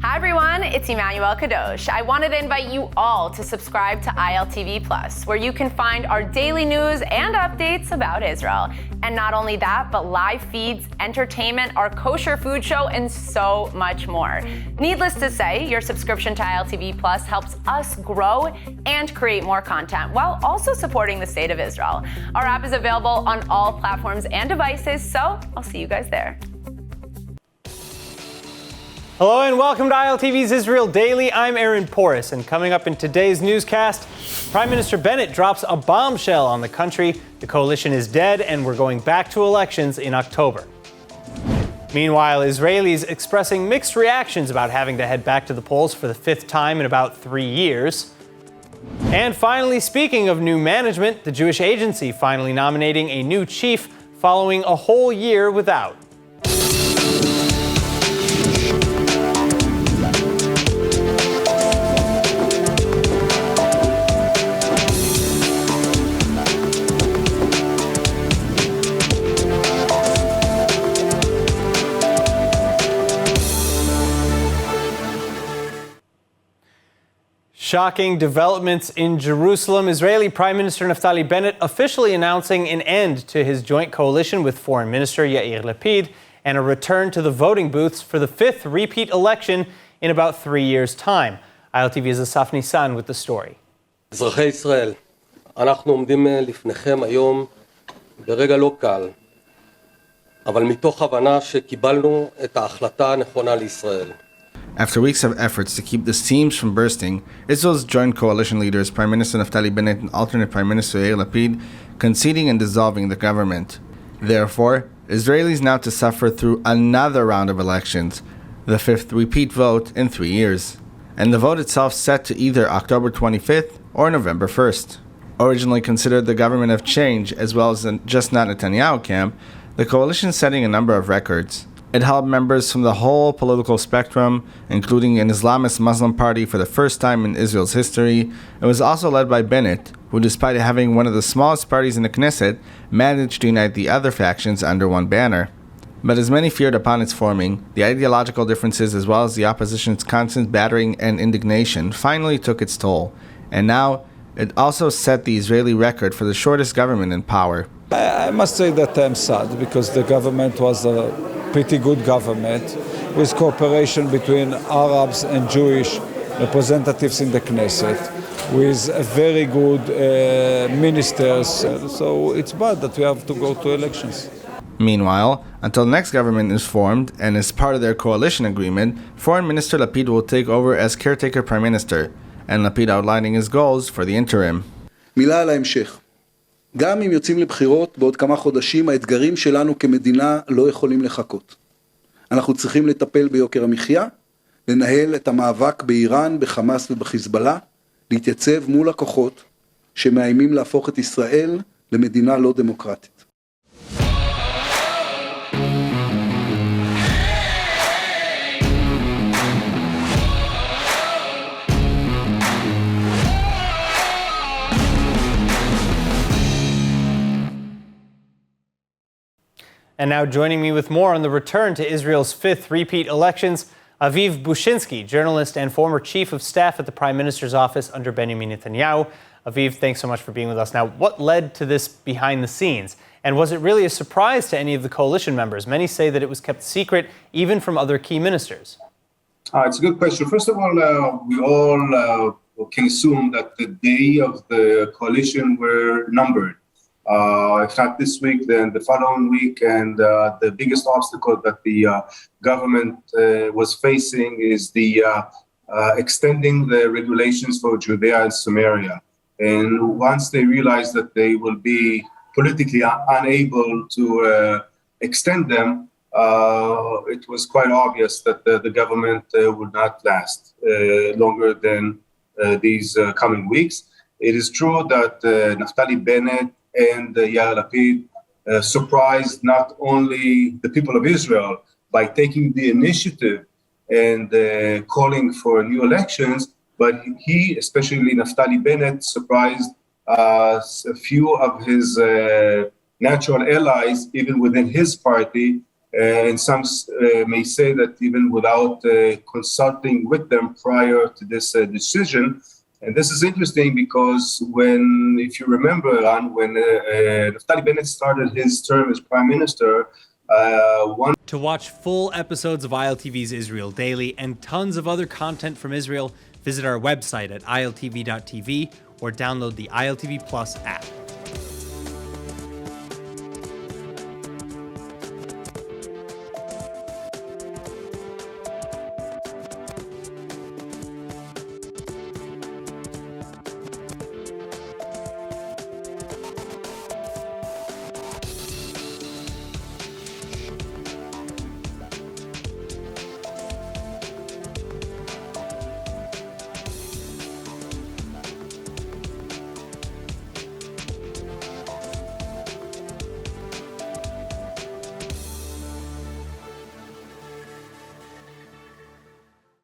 Hi everyone, it's Emmanuel Kadosh. I wanted to invite you all to subscribe to ILTV Plus, where you can find our daily news and updates about Israel. And not only that, but live feeds, entertainment, our kosher food show, and so much more. Needless to say, your subscription to ILTV Plus helps us grow and create more content while also supporting the state of Israel. Our app is available on all platforms and devices, so I'll see you guys there. Hello and welcome to ILTV's Israel Daily. I'm Aaron Porras, and coming up in today's newscast, Prime Minister Bennett drops a bombshell on the country. The coalition is dead and we're going back to elections in October. Meanwhile, Israelis expressing mixed reactions about having to head back to the polls for the fifth time in about 3 years. And finally, speaking of new management, the Jewish Agency finally nominating a new chief following a whole year without. Shocking developments in Jerusalem. Israeli Prime Minister Naftali Bennett officially announcing an end to his joint coalition with Foreign Minister Yair Lapid and a return to the voting booths for the fifth repeat election in about 3 years' time. ILTV's Asaf Nissan with the story. אזרחי ישראל, אנחנו עומדים לפניכם היום ברגע לא קל, אבל מתוך הבנה שקיבלנו את ההחלטה הנכונה לישראל. After weeks of efforts to keep the seams from bursting, Israel's joint coalition leaders, Prime Minister Naftali Bennett and alternate Prime Minister Yair Lapid, conceding and dissolving the government. Therefore, Israelis now to suffer through another round of elections, the fifth repeat vote in 3 years, and the vote itself set to either October 25th or November 1st. Originally considered the government of change as well as just not Netanyahu camp, the coalition setting a number of records. It held members from the whole political spectrum, including an Islamist Muslim party for the first time in Israel's history. It was also led by Bennett, who despite having one of the smallest parties in the Knesset, managed to unite the other factions under one banner. But as many feared upon its forming, the ideological differences as well as the opposition's constant battering and indignation finally took its toll. And now, it also set the Israeli record for the shortest government in power. I must say that I'm sad because the government was a pretty good government with cooperation between Arabs and Jewish representatives in the Knesset, with very good ministers. So it's bad that we have to go to elections. Meanwhile, until the next government is formed and is part of their coalition agreement, Foreign Minister Lapid will take over as caretaker Prime Minister, and Lapid outlining his goals for the interim. מילה על ההמשך. גם אם יוצאים לבחירות בעוד כמה חודשים, האתגרים שלנו כמדינה לא יכולים לחכות. אנחנו צריכים לטפל ביוקר המחיה, לנהל את המאבק באיראן, בחמאס ובחיזבאללה, להתייצב מול הכוחות שמאיימים להפוך את ישראל למדינה לא דמוקרטית. And now joining me with more on the return to Israel's fifth repeat elections, Aviv Bushinsky, journalist and former chief of staff at the Prime Minister's office under Benjamin Netanyahu. Aviv, thanks so much for being with us. Now, what led to this behind the scenes? And was it really a surprise to any of the coalition members? Many say that it was kept secret even from other key ministers. It's a good question. First of all, we all can assume that the day of the coalition were numbered. If not this week, then the following week. And the biggest obstacle that the government was facing is the extending the regulations for Judea and Samaria. And once they realized that they will be politically unable to extend them, it was quite obvious that the government would not last longer than these coming weeks. It is true that Naftali Bennett and Yair Lapid surprised not only the people of Israel by taking the initiative and calling for new elections, but he, especially Naftali Bennett, surprised a few of his natural allies, even within his party, And some may say that even without consulting with them prior to this decision. And this is interesting because if you remember, Ran, when Naftali Bennett started his term as prime minister, To watch full episodes of ILTV's Israel Daily and tons of other content from Israel, visit our website at iltv.tv or download the ILTV Plus app.